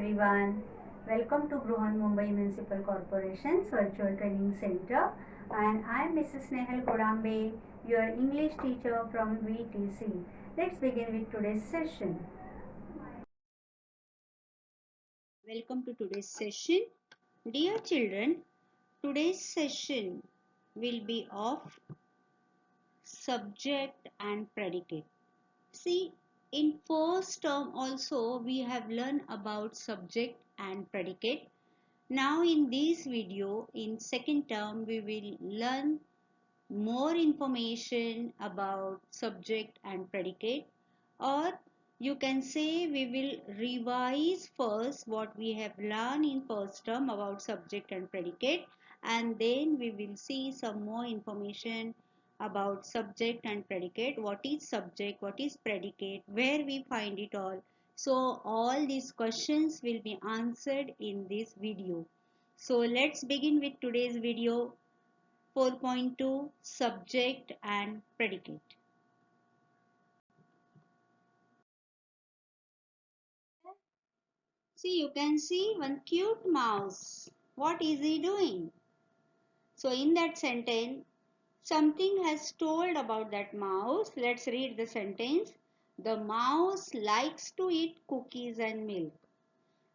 everyone. Welcome to Bruhan Mumbai Municipal Corporation's Virtual Training Center, and I am Mrs. Nehal Kodambe, your English teacher from VTC. Let's begin with today's session. Welcome to today's session. Dear children, today's session will be of subject and predicate. See, in first term also we have learned about subject and predicate. Now in this video, in second term, we will learn more information about subject and predicate, or you can say we will revise first what we have learned in first term about subject and predicate, and then we will see some more information about subject and predicate. What is subject, what is predicate, where we find it all. So all these questions will be answered in this video. So let's begin with today's video. 4.2 Subject and Predicate. See, you can see one cute mouse. What is he doing? So in that sentence, something has told about that mouse. Let's read the sentence. The mouse likes to eat cookies and milk.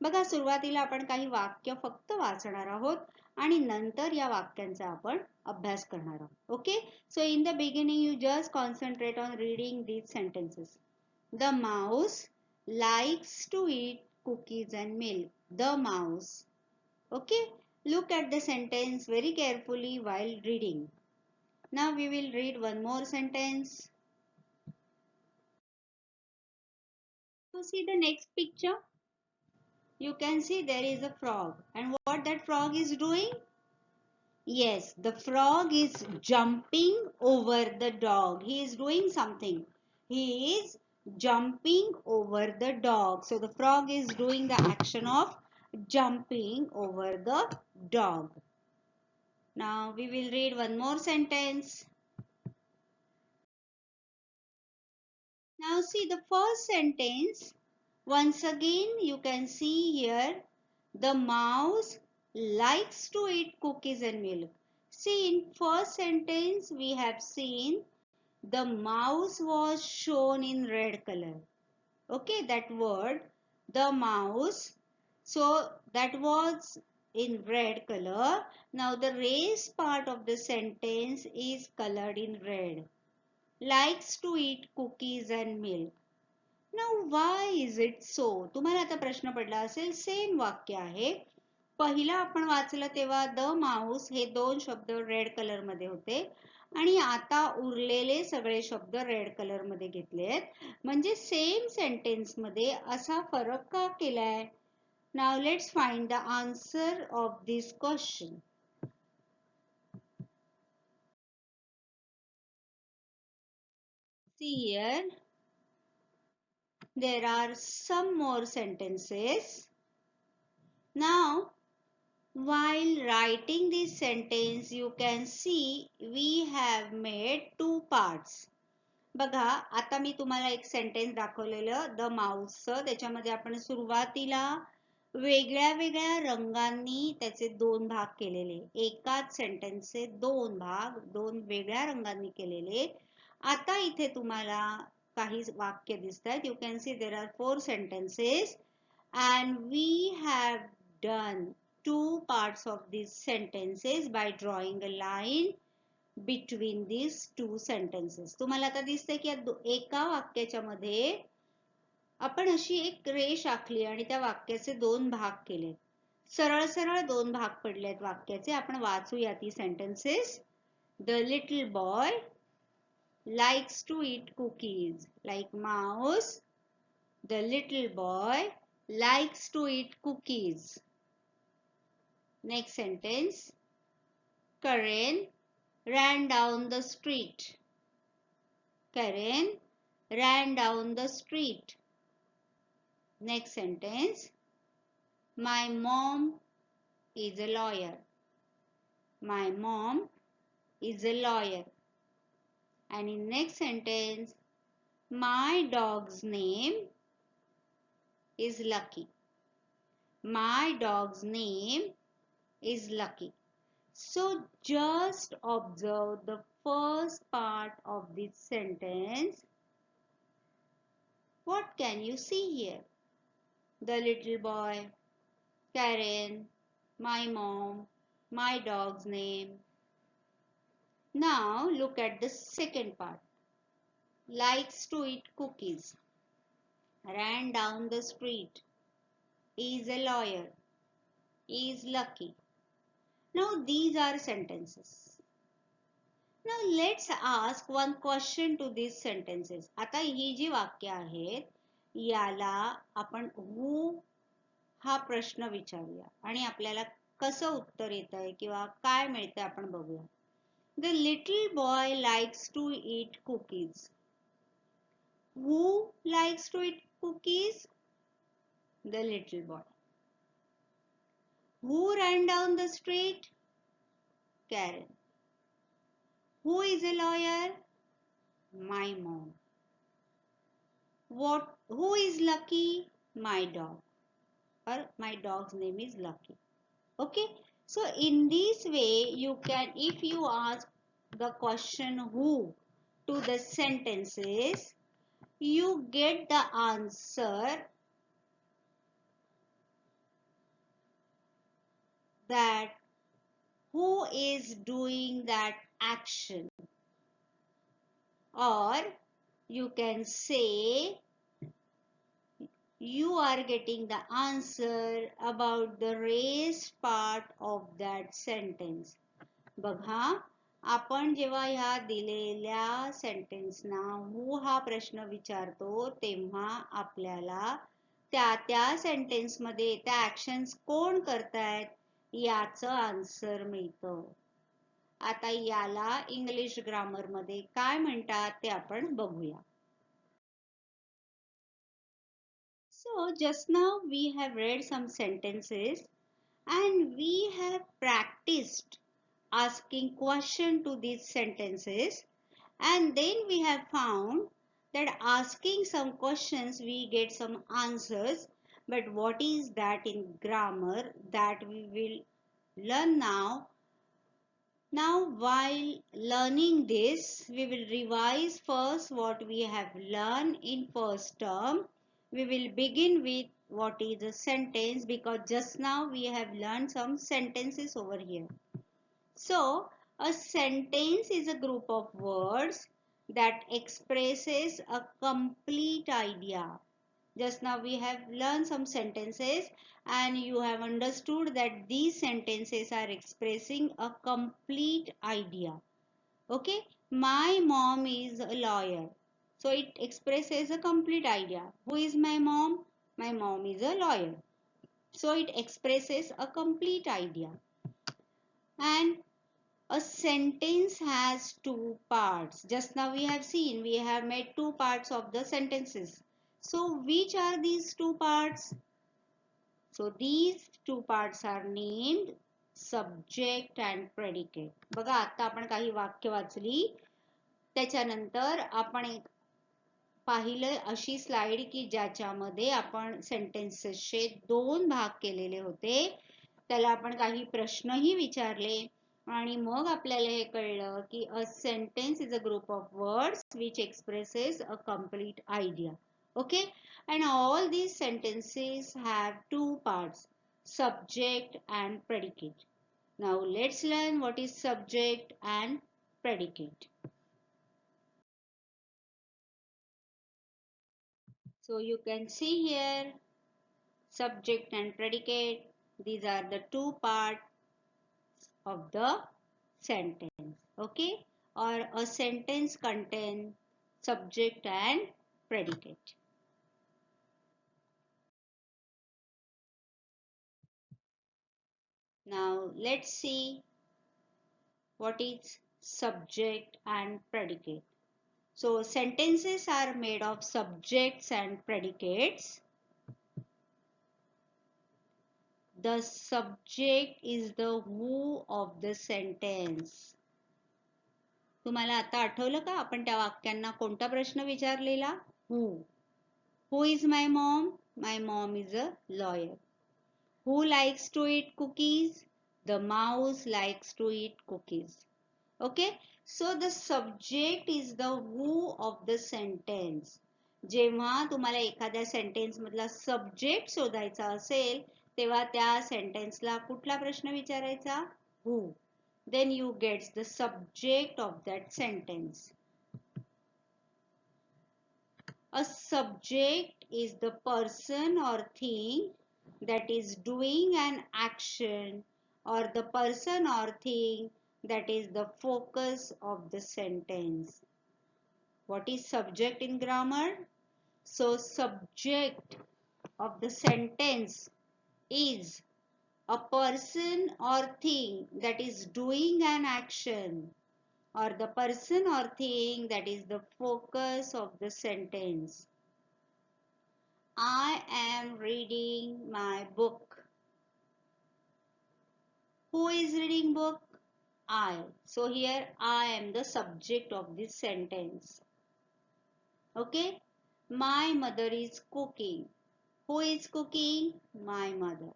बघा, सुरुवातीला आपण काही वाक्य फक्त वाचणार आहोत आणि नंतर या वाक्यांचा आपण अभ्यास करणार आहोत. Okay, so in the beginning you just concentrate on reading these sentences. The mouse likes to eat cookies and milk. The mouse. Okay, look at the sentence very carefully while reading. Now we will read one more sentence. So see the next picture. You can see there is a frog, and what that frog is doing? Yes, the frog is jumping over the dog. He is doing something. He is jumping over the dog. So the frog is doing the action of jumping over the dog. Now we will read one more sentence. Now see the first sentence. Once again you can see here the mouse likes to eat cookies and milk. See, in first sentence we have seen the mouse was shown in red color. Okay, that word, the mouse. So that was in red color. Now the race part of the sentence is colored in red. Likes to eat cookies and milk. Now why is it so? तुम्हाला आता प्रश्न पडला असेल, same वाक्य आहे. पहिला आपण वाचलं तेव्हा द माऊस हे दोन शब्द रेड कलर मध्ये होते आणि आता उरलेले सगळे शब्द रेड कलर मध्ये घेतलेत. म्हणजे सेम सेंटेन्स मध्ये असा फरक का केलाय? Now let's find the answer of this question. See here, there are some more sentences. Now, while writing this sentence, you can see we have made two parts. बघा, आता मी तुम्हाला एक सेंटेन्स दाखवलेलं द माऊसचं. त्याच्यामध्ये आपण सुरुवातीला वेगळ्या वेगळ्या रंगांनी त्याचे दोन भाग केलेले. एकाच सेंटेन्सचे दोन भाग दोन वेगळ्या रंगांनी केलेले. आता इथे तुम्हाला काही वाक्य दिसत आहेत. You can see there are 4 sentences and we have done two parts of these sentences by drawing a line between these two sentences. तुम्हाला आता दिसतंय की एका वाक्याच्या मध्ये आपण अशी एक रेष आखली आणि त्या वाक्याचे दोन भाग केले. सरळ सरळ दोन भाग पडलेत वाक्याचे. आपण वाचूया ती sentences. The little boy likes to eat cookies like mouse. The little boy likes to eat cookies. Next sentence. Karen ran down the street. Karen ran down the street. Next sentence. My mom is a lawyer. My mom is a lawyer. And in next sentence, my dog's name is Lucky. My dog's name is Lucky. So just observe the first part of this sentence. What can you see here? The little boy, Karen, my mom, my dog's name. Now look at the second part. Likes to eat cookies. Ran down the street. Is a lawyer. Is lucky. Now these are sentences. Now let's ask one question to these sentences. आता ही जी वाक्य आहेत याला आपण who हा प्रश्न विचारूया आणि आपल्याला कसं उत्तर येतंय किंवा काय मिळतंय आपण बघूया. The little boy likes to eat cookies. Who likes to eat cookies? The little boy. Who ran down the street? Karen. Who is a lawyer? My mom. Who is lucky? My dog. Or my dog's name is Lucky. Okay. So in this way, you can, if you ask the question who to the sentences, you get the answer that who is doing that action, or you can say you are getting the answer about the rest part of that sentence. बघा, आपण जेव्हा ह्या दिलेल्या सेंटेन्सना who हा प्रश्न विचारतो तेव्हा आपल्याला त्या सेंटेन्स मध्ये त्या ऍक्शन्स कोण करतायत याचं आन्सर मिळतं. आता याला इंग्लिश ग्रामर मध्ये काय म्हणतात ते आपण बघूया. So just now we have read some sentences and we have practiced asking question to these sentences, and then we have found that asking some questions we get some answers, but what is that in grammar that we will learn now. Now while learning this, we will revise first what we have learned in first term. We will begin with what is a sentence, because just now we have learned some sentences over here. So a sentence is a group of words that expresses a complete idea. Just now we have learned some sentences and you have understood that these sentences are expressing a complete idea. Okay, my mom is a lawyer. So it expresses a complete idea. Who is my mom? My mom is a lawyer. So it expresses a complete idea. And a sentence has two parts. Just now we have seen, we have made two parts of the sentences. So which are these two parts? So these two parts are named subject and predicate. बघा, आता आपण काही वाक्य वाचली. त्याच्यानंतर आपण एक पाहिलं अशी स्लाइड की ज्याच्यामध्ये आपण सेंटेन्सेसचे दोन भाग केलेले होते. त्याला आपण काही प्रश्नही विचारले आणि मग आपल्याला हे कळलं की a sentence is a group of words which expresses a complete idea. Okay, and all these sentences have two parts, subject and predicate. Now let's learn what is subject and predicate. So you can see here subject and predicate. These are the two parts of the sentence. Okay, or a sentence contains subject and predicate. Now let's see what is subject and predicate. So sentences are made of subjects and predicates. The subject is the who of the sentence. तुम्हाला आता आठवलं का आपण त्या वाक्यांना कोणता प्रश्न विचारलेला? Who. Who is my mom? My mom is a lawyer. Who likes to eat cookies? The mouse likes to eat cookies. Okay, so the subject is the who of the sentence. जेव्हा तुम्हाला एखाद्या sentence मधला subject शोधायचा असेल तेव्हा त्या सेंटेन्सला कुठला प्रश्न विचारायचा? Who. Then you get the subject of that sentence. A subject is the person or thing that is doing an action, or the person or thing that is the focus of the sentence. What is subject in grammar? So subject of the sentence is a person or thing that is doing an action, or the person or thing that is the focus of the sentence. I am reading my book. Who is reading book? I. So here I am the subject of this sentence. Okay. My mother is cooking. Who is cooking? My mother.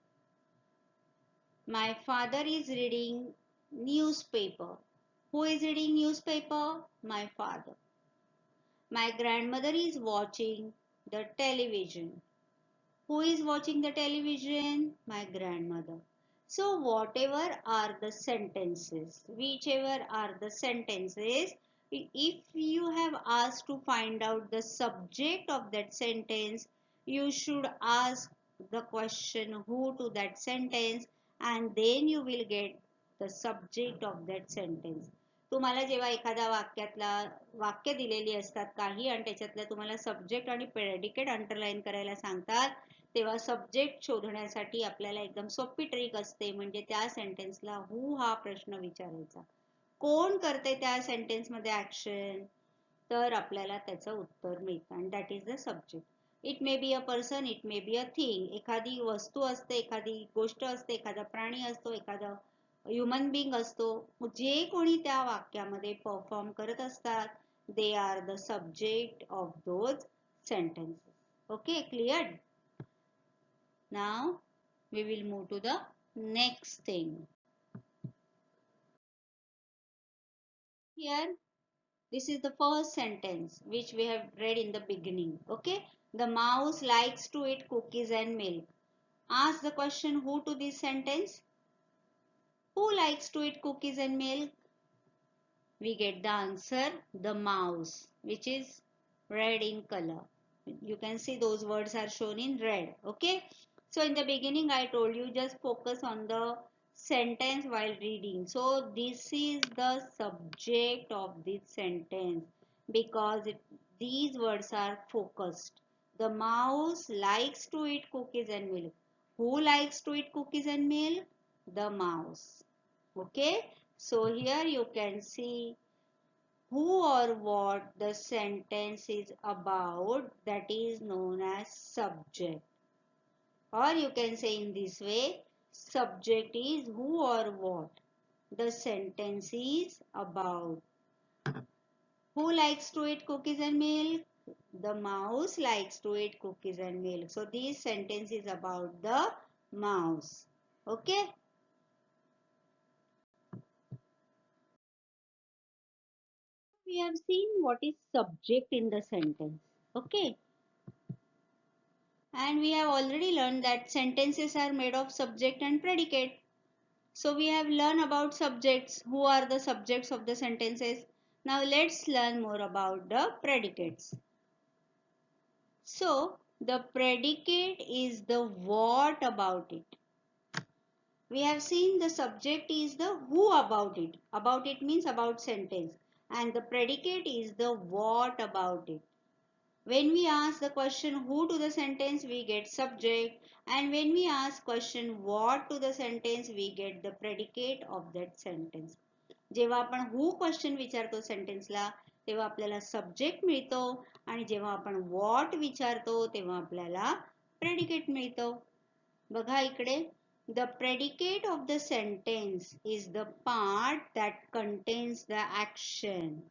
My father is reading newspaper. Who is reading newspaper? My father. My grandmother is watching the television. Who is watching the television? My grandmother. So whatever are the sentences, whichever are the sentences, if you have asked to find out the subject of that sentence, you should ask the question who to that sentence, and then you will get the subject of that sentence. तुम्हाला जेव्हा एखाद्या वाक्यातला वाक्य दिलेली असतात काही आणि त्याच्यातल्या तुम्हाला सब्जेक्ट आणि प्रेडिकेट अंडरलाईन करायला सांगतात तेव्हा सब्जेक्ट शोधण्यासाठी आपल्याला एकदम सोपी ट्रिक असते, म्हणजे त्या सेंटेन्सला हु हा प्रश्न विचारायचा. कोण करते त्या सेंटेन्स मध्ये ऍक्शन, तर आपल्याला त्याचं उत्तर मिळतं आणि that is the subject. It may be a person, it may be a thing. एखादी वस्तू असते, एखादी गोष्ट असते, एखादा प्राणी असतो, एखादा ह्युमन बिंग असतो. जे कोणी त्या वाक्यामध्ये परफॉर्म करत असतात they are the subject of those sentences. Okay, clear? Now we will move to the next thing. Here, this is the first sentence which we have read in the beginning. Okay, the mouse likes to eat cookies and milk. Ask the question who to this sentence. Who likes to eat cookies and milk? We get the answer the mouse, which is red in color. You can see those words are shown in red. Okay, so in the beginning I told you just focus on the sentence while reading. So this is the subject of this sentence because these words are focused. The mouse likes to eat cookies and milk. Who likes to eat cookies and milk? The mouse. Okay, so here you can see who or what the sentence is about, that is known as subject. Or you can say in this way, subject is who or what the sentence is about. Who likes to eat cookies and milk? The mouse likes to eat cookies and milk. So this sentence is about the mouse. Okay. We have seen what is subject in the sentence. Okay. And we have already learned that sentences are made of subject and predicate. So we have learned about subjects. Who are the subjects of the sentences? Now let's learn more about the predicates. So the predicate is the what about it. We have seen the subject is the who about it. About it means about sentence. And the predicate is the what about it. When we ask the question who to the sentence, we get subject. And when we ask question what to the sentence, we get the predicate of that sentence. जेव्हा आपण who question विचारतो सेंटेन्सला तेव्हा आपल्याला subject मिळतो आणि जेव्हा आपण what विचारतो तेव्हा आपल्याला प्रेडिकेट मिळतो. बघा इकडे the predicate of the sentence is the part that contains the action.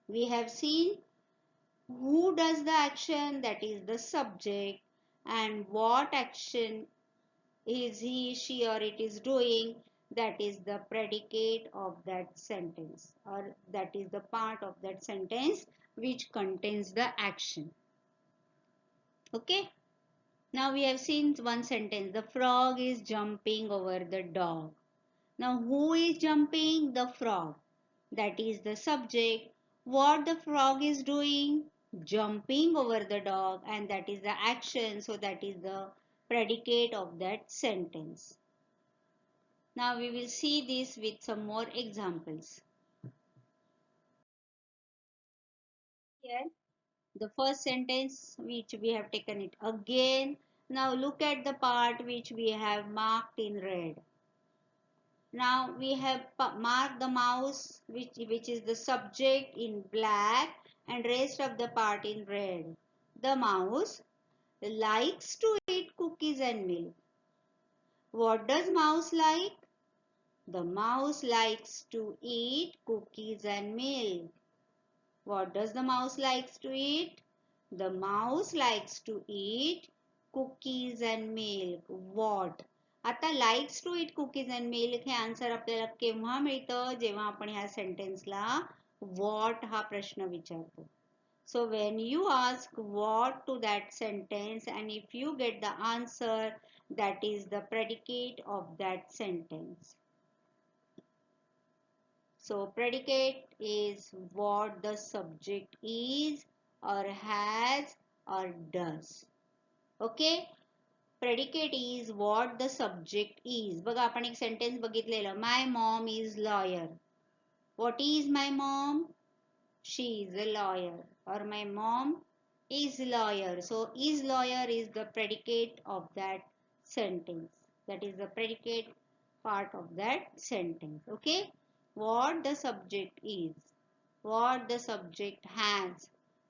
We have seen who does the action, that is the subject, and what action is he, she, or it is doing, that is the predicate of that sentence, or that is the part of that sentence which contains the action. Okay. Now we have seen one sentence. The frog is jumping over the dog. Now who is jumping? The frog. That is the subject. What the frog is doing? Jumping over the dog, and that is the action. So that is the predicate of that sentence. Now we will see this with some more examples. Here, the first sentence which we have taken it again. Now look at the part which we have marked in red. Now we have marked the mouse which is the subject in black and rest of the part in red. The mouse likes to eat cookies and milk. What does mouse like? The mouse likes to eat cookies and milk. What does the mouse likes to eat? The mouse likes to eat cookies and milk. What? आता likes to eat cookies and milk हे answer आपल्याला केव्हा मिळतं? जेव्हा आपण ह्या सेंटेन्सला what हा प्रश्न विचारतो. So when you ask what to that sentence and if you get the answer, that is the predicate of that sentence. So predicate is what the subject is or has or does. Okay. Predicate is what the subject is. बघा आपण एक sentence बघितलेलं. My mom is lawyer. What is my mom? She is a lawyer. Or my mom is lawyer. So is lawyer is the predicate of that sentence. That is the predicate part of that sentence. Okay. What the subject is, what the subject has,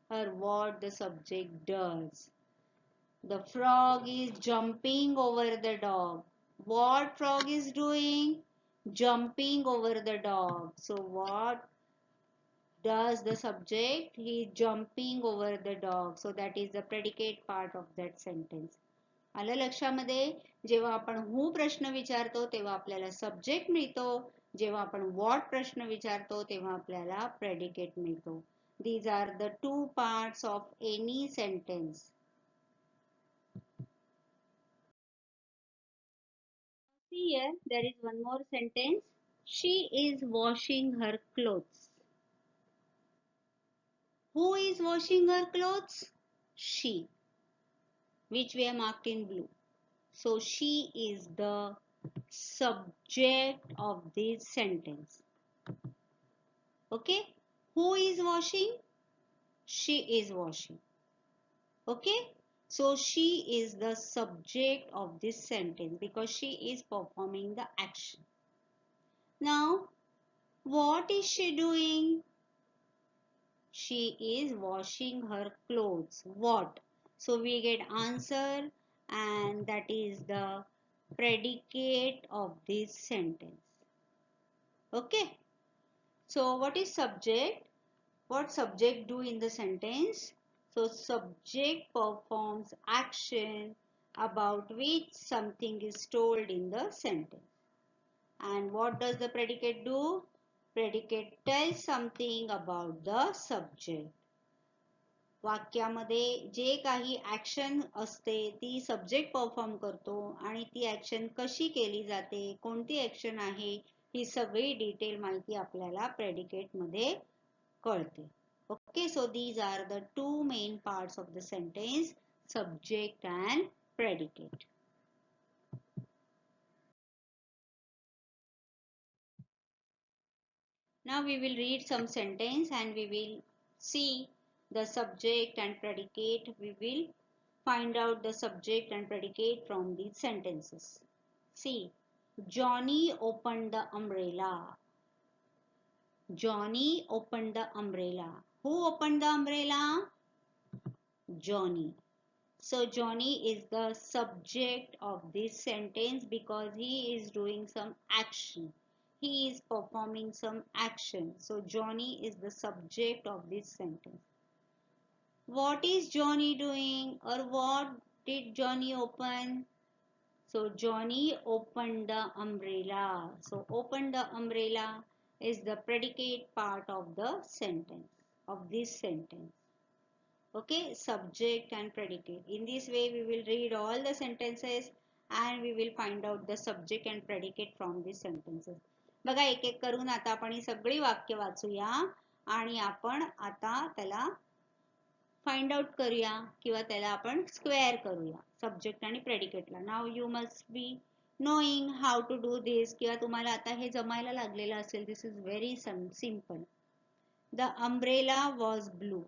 or what the subject does. The frog is jumping over the dog. What frog is doing? Jumping over the dog. So what does the subject? He is jumping over the dog. So that is the predicate part of that sentence. आलं लक्षामध्ये? जेव्हा आपण who प्रश्न विचारतो तेव्हा आपल्याला subject मिळतो. जेव्हा आपण व्हॉट प्रश्न विचारतो तेव्हा आपल्याला प्रेडिकेट मिळतो. These are the two parts of any sentence. See here, there is one more sentence. She is washing her clothes. Who is washing her clothes? She, which we have marked in blue. So she is the subject of this sentence. Okay. Who is washing? She is washing. Okay. So she is the subject of this sentence because she is performing the action. Now, what is she doing? She is washing her clothes. What? So we get answer, and that is the predicate of this sentence. Okay. So what is subject? What subject do in the sentence? So subject performs action about which something is told in the sentence. And what does the predicate do? Predicate tells something about the subject. वाक्यामध्ये जे काही action असते ती subject perform करतो आणि ती action कशी केली जाते, कोणती ऍक्शन आहे, ही सगळी डिटेल माहिती आपल्याला प्रेडिकेट मध्ये कळते. Okay, so these are the two main parts of the sentence, subject and predicate. Now we will read some sentence and we will see the subject and predicate. We will find out the subject and predicate from these sentences. See, Johnny opened the umbrella. Johnny opened the umbrella. Who opened the umbrella? Johnny. So Johnny is the subject of this sentence because he is doing some action. He is performing some action. So Johnny is the subject of this sentence. What is Johnny doing or what did Johnny open? So Johnny opened the umbrella. So opened the umbrella is the predicate part of the sentence, of this sentence. Okay, subject and predicate. In this way we will read all the sentences and we will find out the subject and predicate from these sentences. बघा एक एक करून आता आपण ही सगळी वाक्य वाचूया आणि आपण आता त्याला फाइंड आउट करूया किंवा त्याला आपण स्क्वेअर करूया सब्जेक्ट आणि प्रेडिकेटला. Now you must be knowing how to do this, किंवा तुम्हाला आता हे जमायला लागलेलं असेल. This is very simple. The umbrella was blue.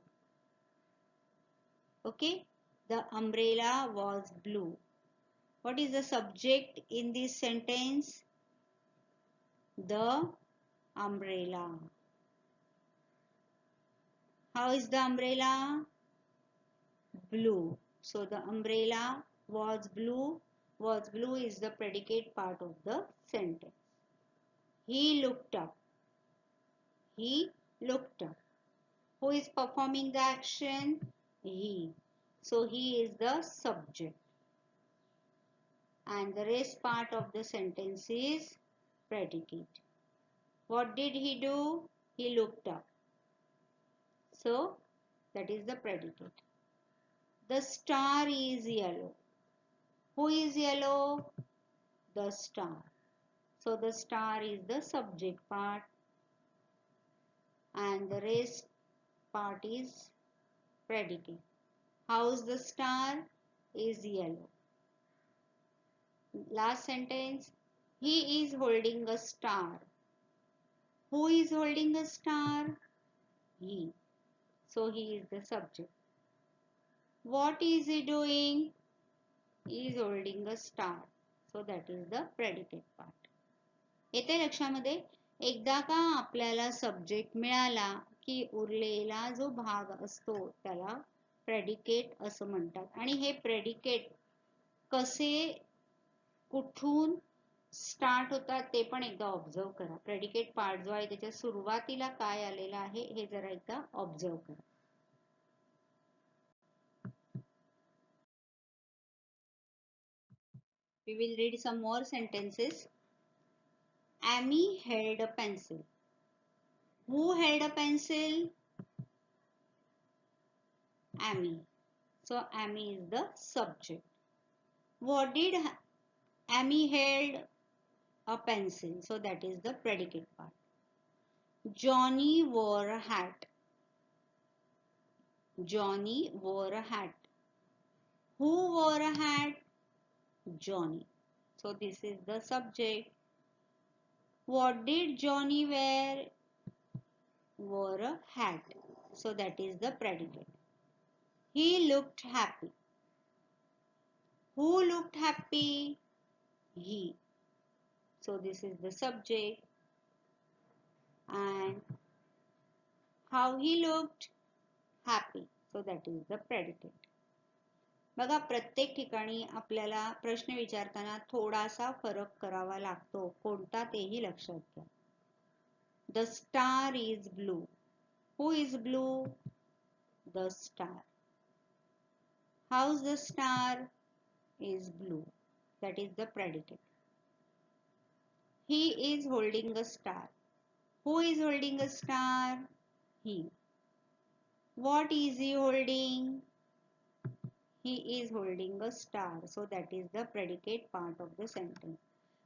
Okay, the umbrella was blue. What is the subject in this sentence? The umbrella. How is the umbrella? Blue. So the umbrella was blue. Was blue is the predicate part of the sentence. He looked up. He looked up. Who is performing the action? He. So he is the subject. And the rest part of the sentence is predicate. What did he do? He looked up. So that is the predicate. The star is yellow. Who is yellow? The star. So the star is the subject part and the rest part is predicate. How's the star? Is yellow. Last sentence. He is holding a star. Who is holding a star? He. So he is the subject. What is he doing? He is holding a star. So that is the predicate part. येते लक्षामध्ये. एकदा का आपल्याला subject मिळाला की उरलेला जो भाग असतो त्याला प्रेडिकेट असं म्हणतात. आणि हे प्रेडिकेट कसे कुठून स्टार्ट होतात ते पण एकदा ऑब्झर्व करा. प्रेडिकेट पार्ट जो आहे त्याच्या सुरुवातीला काय आलेला आहे हे जरा एकदा ऑब्झर्व करा. We will read some more sentences. Amy held a pencil. Who held a pencil? Amy. So Amy is the subject. What did Amy held? A pencil. So that is the predicate part. Johnny wore a hat. Johnny wore a hat. Who wore a hat? Johnny. So this is the subject. What did Johnny wear? Wore a hat. So that is the predicate. He looked happy. Who looked happy? He. So this is the subject. And how he looked? Happy. So that is the predicate. बघा प्रत्येक ठिकाणी आपल्याला प्रश्न विचारताना थोडासा फरक करावा लागतो. कोणता तेही लक्षात घ्या. The star is blue. Who is blue? The star. How's the star? Is blue. That is the predicate. He is holding a star. Who is holding a star? He. What is he holding? He is holding a star. So that is the predicate part of the sentence.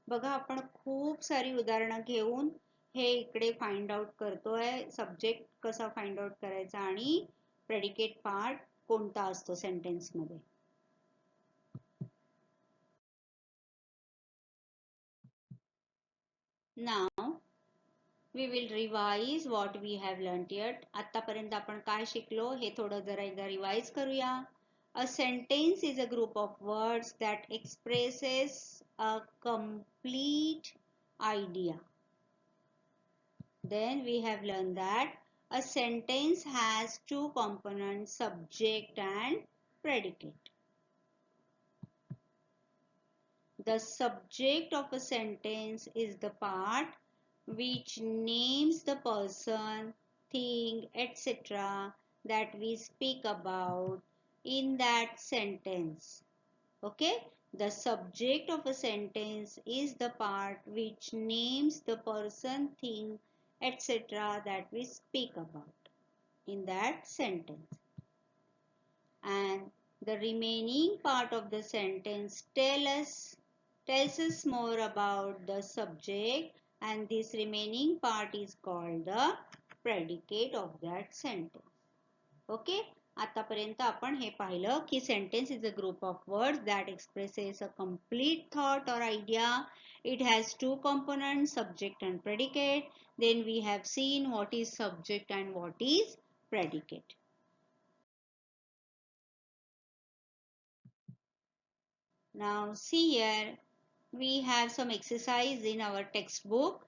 बघा आपण खूप सारी उदाहरणं घेऊन हे इकडे find out करतोय. Subject कसा find out करायचा आणि प्रेडिकेट पार्ट कोणता असतो सेंटेन्स मध्ये. Now we will revise what we have learnt yet. आतापर्यंत आपण काय शिकलो हे थोडं जरा एकदा रिवाइज करूया. A sentence is a group of words that expresses a complete idea. Then we have learned that a sentence has two components, subject and predicate. The subject of a sentence is the part which names the person, thing, etc. that we speak about in that sentence. Okay? The subject of a sentence is the part which names the person, thing, etc. that we speak about in that sentence. And the remaining part of the sentence tells us more about the subject, and this remaining part is called the predicate of that sentence. Okay, आतापर्यंत आपण हे पाहिलं की sentence is a group of words that expresses a complete thought or idea. It has two components, subject and predicate. Then we have seen what is subject and what is predicate. Now see here, we have some exercise in our textbook.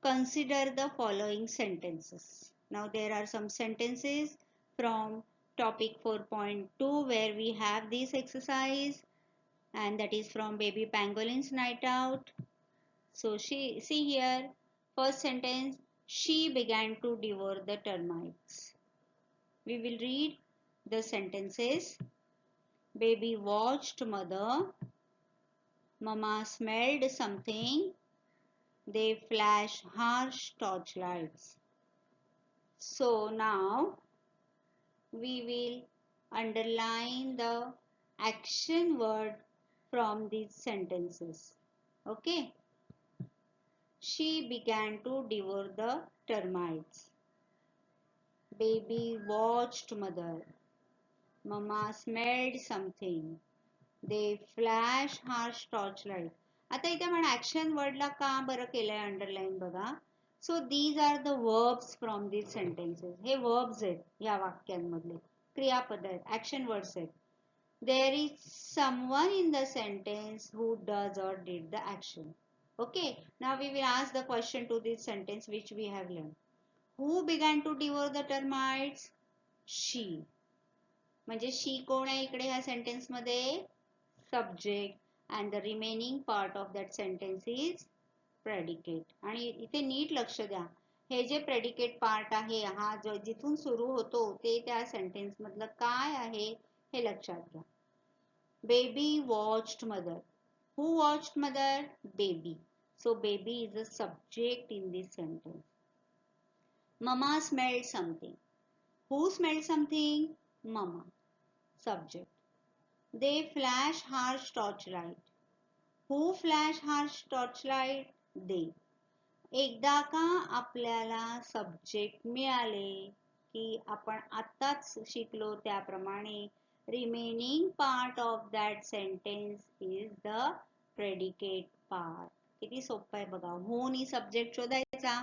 Consider the following sentences. Now there are some sentences from topic 4.2 where we have this exercise, and that is from Baby Pangolin's Night Out. So see here, first sentence, she began to devour the termites. We will read the sentences. Baby watched mother. Mama smelled something. They flash harsh torchlights. So now we will underline the action word from these sentences. Okay. She began to devour the termites. Baby watched mother. Mama smelled something. They flash harsh torchlight. आता इथे आपण action वर्डला का बरं केलंय underline बघा. So these are the verbs from these sentences. हे verbs आहेत या वाक्यांमधले, क्रियापद आहेत, ऍक्शन वर्ड्स आहेत. There is someone in the sentence who does or did the action. Okay, now we will ask the question to this sentence which we have learned. Who began to devour the termites? She. म्हणजे she कोण आहे इकडे ह्या sentence मध्ये? Subject, and the remaining part of that sentence is predicate. आणि इथे NEET लक्ष द्या, हे जे predicate part आहे हा जो जिथून सुरू होतो ते त्या सेंटेन्स मधलं काय आहे हे लक्षात घ्या. Baby watched mother. Who watched mother? Baby. So baby is a subject in this sentence. Mama smelled something. Who smelled something? Mama. Subject. They flash harsh torchlight. Who flash harsh torchlight? They. एकदा का आपल्याला subject मिळाले की आपण आत्ताच शिकलो त्याप्रमाणे remaining part of that sentence is the predicate part. किती सोपं आहे बघा. होनी सब्जेक्ट शोधायचा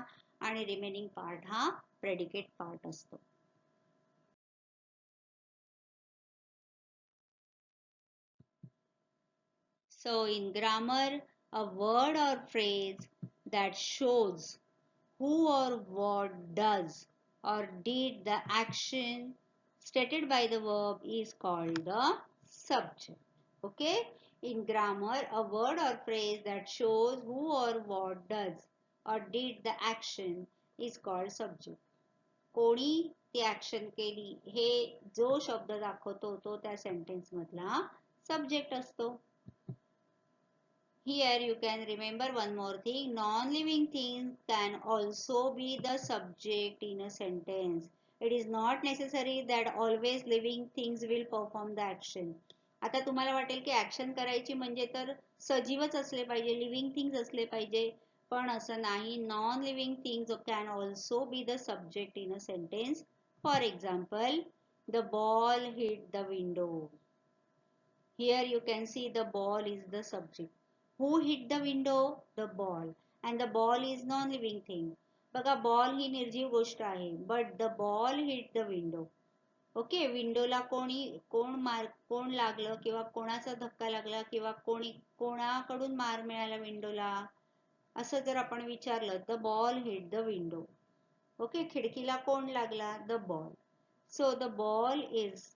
आणि रिमेनिंग पार्ट हा प्रेडिकेट पार्ट असतो. So in grammar, a word or phrase that shows who or what does or did the action stated by the verb is called the subject. Okay? In grammar, a word or phrase that shows who or what does or did the action is called subject. कोणी ती action केली हे जो शब्द दाखवतो तो त्या sentence मधला subject असतो. Here you can remember one more thing. Non-living things can also be the subject in a sentence. It is not necessary that always living things will perform the action. आता तुम्हाला वाटेल की action करायची म्हणजे तर सजीवच असले पाहिजे, लिव्हिंग थिंग्स असले पाहिजे, पण असं नाही. Non living things can also be the subject in a sentence. For example, the ball hit the window. Here you can see the ball is the subject. Who hit the window? The ball. And the ball is non-living thing. बघा, ball ही निर्जीव गोष्ट आहे, but the ball hit the window. Okay, विंडोला कोण लागलं किंवा कोणाचा धक्का लागला किंवा कोणाकडून मार मिळाला विंडोला असं जर आपण विचारलं, the ball hit the window. Okay, खिडकीला कोण लागला? The ball. So the ball is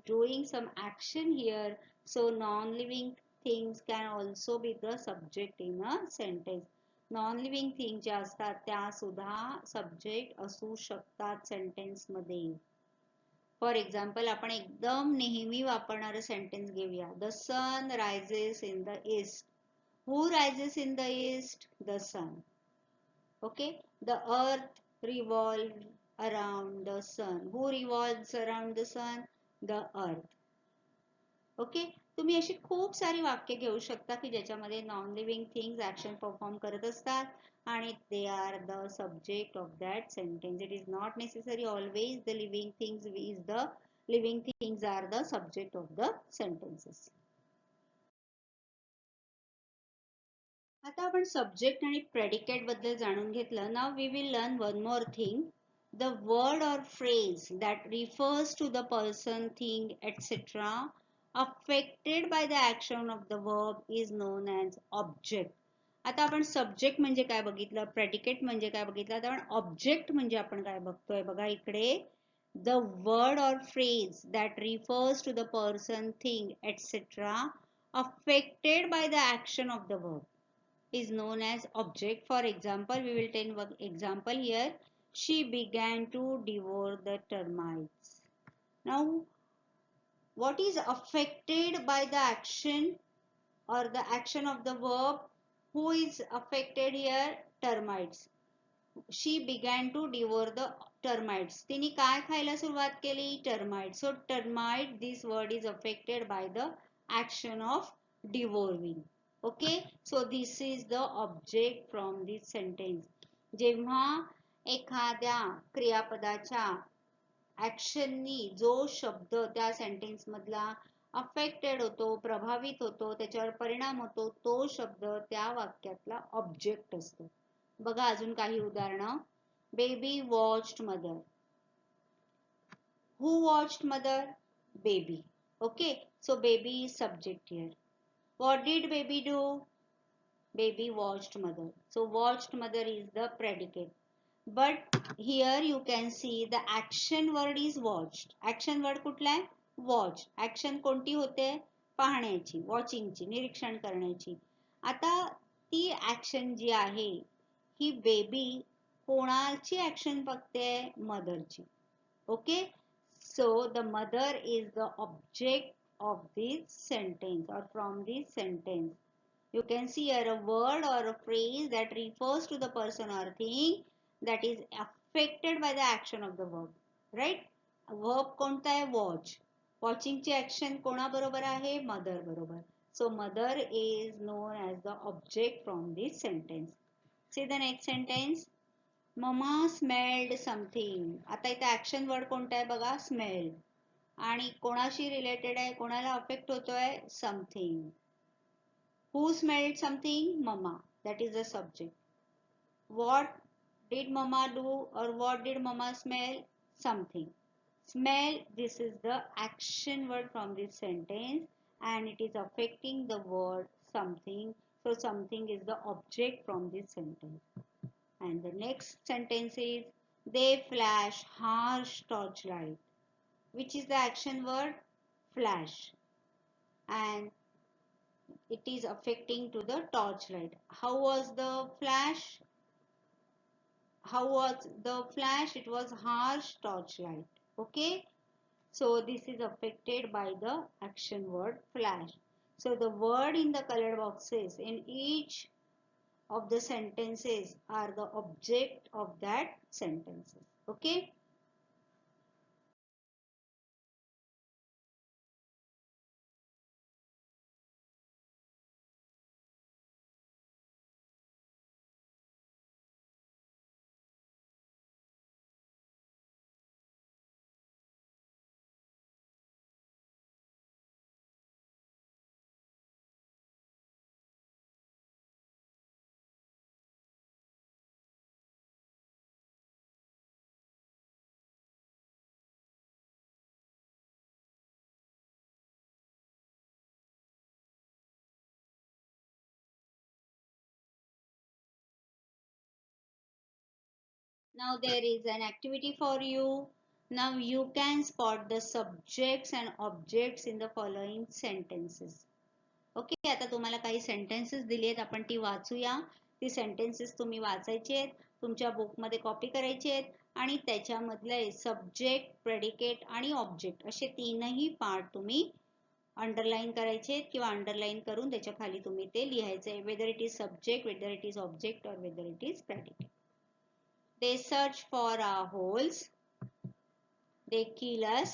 doing some action here. So non-living things can also be the subject in a sentence. Non-living things ज्या असतात त्या सुद्धा subject असू शकतात sentence मध्ये. फॉर एक्झाम्पल आपण एकदम नेहमी वापरणारं सेंटेन्स घेऊया. The sun rises in the east. Who rises in the east? The sun. Okay. The earth revolve around the sun. Who revolves around the sun? The earth. Okay. तुम्ही अशी खूप सारी वाक्य घेऊ शकता की ज्याच्यामध्ये non living things action perform करत असतात आणि they are the subject of that sentence. It is not necessary always the living things is the living things are the subject of the sentences. आता आपण सब्जेक्ट आणि predicate बद्दल जाणून घेतलं. Now we will learn one more thing. The word or phrase that refers to the person, thing, etc. affected by the action of the verb is known as object. आता आपण subject म्हणजे काय बघितलं, predicate म्हणजे काय बघितलं, आता आपण ऑब्जेक्ट म्हणजे आपण काय बघतोय बघा इकडे. The word or phrase that refers to the person, thing, etc. affected by the action of the verb is known as object. For example, we will take one example here. She began to devour the termites. Now, what is affected by the action or the action of the verb? Who is affected here? Termites. She began to devour the termites. तिने काय खायला सुरुवात केली? Termites. So, termite, this word is affected by the action of devouring. Okay. So, this is the object from this sentence. जेव्हा एखाद्या क्रियापदाच्या ऍक्शननी जो शब्द त्या सेंटेन्स मधला अफेक्टेड होतो, प्रभावित होतो, त्याच्यावर परिणाम होतो, तो शब्द त्या वाक्यातला ऑब्जेक्ट असतो. बघा अजून काही उदाहरणं. Baby watched mother. Who watched mother? Baby. Okay. So baby is subject here. What did baby do? Baby watched mother. So watched mother is the predicate. But here you can see the action word is watched. Action word कुठला आहे? Watch. Action कोणती होते? पाहण्याची, वॉचिंगची, निरीक्षण करण्याची. आता ती action जी आहे ही बेबी कोणाची ऍक्शन बघते? मदरची. Okay. So the mother is the object of this sentence or from this sentence. You can see here a word or a phrase that refers to the person or thing that is affected by the action of the verb. Right? Verb कोणता आहे? Watch. Watching ची action कोणाबरोबर आहे? Mother बरोबर. So mother is known as the object from this sentence. See the next sentence. Mama smelled something. आता इथे action word कोणता आहे बघा? स्मेल. आणि कोणाशी रिलेटेड आहे? कोणाला अफेक्ट होतोय? Something. Who smelled something? Mama. That is the subject. What did mama do or what did mama smell? Something. Smell, this is the action word from this sentence and it is affecting the word something. So something is the object from this sentence. And the next sentence is they flash harsh torchlight. Which is the action word? Flash. And it is affecting to the torchlight. How was the flash? How was the flash? It was harsh torchlight. Okay. So this is affected by the action word flash. So the word in the colored boxes in each of the sentences are the object of that sentences. Okay. Now there is an activity for you. Now you can spot the subjects and objects in the following sentences. Okay. आता तुम्हाला काही sentences दिली आहेत, आपण ती वाचूया. ती sentences तुम्ही वाचायची आहेत, तुमच्या बुकमध्ये कॉपी करायची आहेत आणि त्याच्यामधले सब्जेक्ट, प्रेडिकेट आणि ऑब्जेक्ट असे तीनही पार्ट तुम्ही अंडरलाईन करायचे किंवा अंडरलाईन करून त्याच्या खाली तुम्ही ते लिहायचे, whether it is subject, whether it is object और whether it is predicate. They search for our holes, they kill us,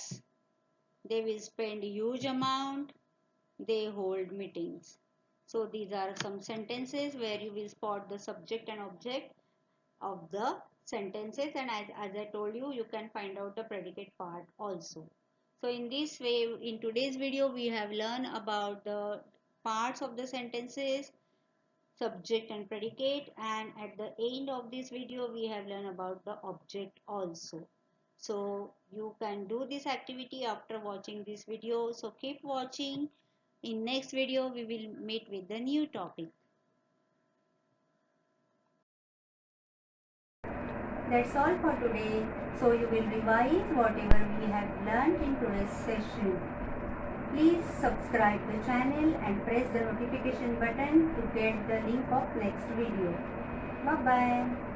they will spend huge amount, they hold meetings. So these are some sentences where you will spot the subject and object of the sentences, and as I told you, you can find out the predicate part also. So in this way, in today's video, we have learned about the parts of the sentences, subject and predicate, and at the end of this video we have learned about the object also. So you can do this activity after watching this video. So keep watching. In next video we will meet with the new topic. That's all for today. So you will revise whatever we have learned in today's session. Please subscribe the channel and press the notification button to get the link of next video. Bye bye.